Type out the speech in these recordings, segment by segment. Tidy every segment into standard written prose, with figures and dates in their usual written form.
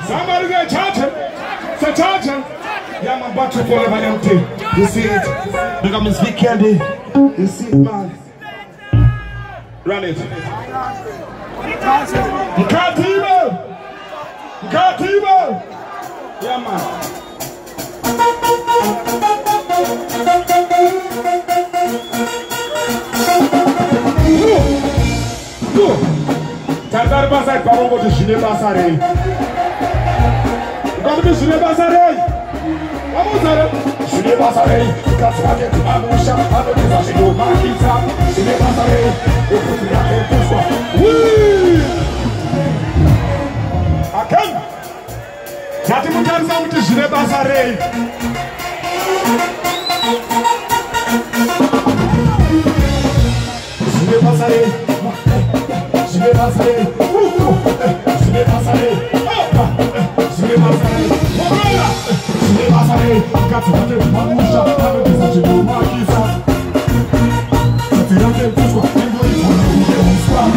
Somebody get charging. So charging. Yeah, my battery forever empty. You see it? Look at Miss Vic Candy. You see it, man? Run it. Mkatiba. Yeah, man. Tandar basay parongo de Chine Basare. Como de Chine Basare? Vamos lá. Chine Basare. Cascade de Abuxa, a notícia chegou Marquisa. Chine Basare. Eu fui criar com Cusco. Aqui. Já te mudaram só muito Chine Basare. Chine Basare. Je vais passer, je vais passer, je vais passer, je vais passer, quand tu vas te faire mon chat, avec des agents maquis, ça te rend quelque chose, et vous il faut nous bouger mon soir.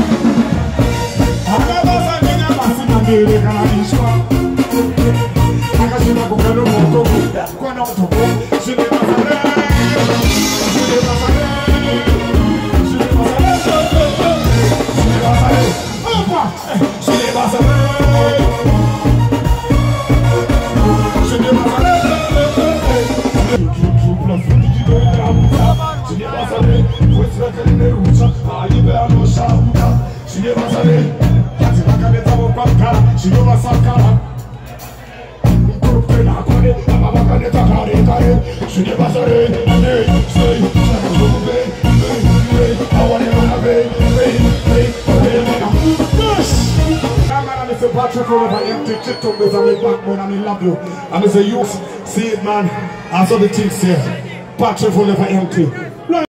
Après ça, il y a pas si mal de canalisme. Après je vais couper le moto, quoi non tout bon, je vais passer, je vais passer. Patrick forever empty, chip to me, I'm backbone, I love you. I'm a youth, see it man, as other things say, Patrick forever empty.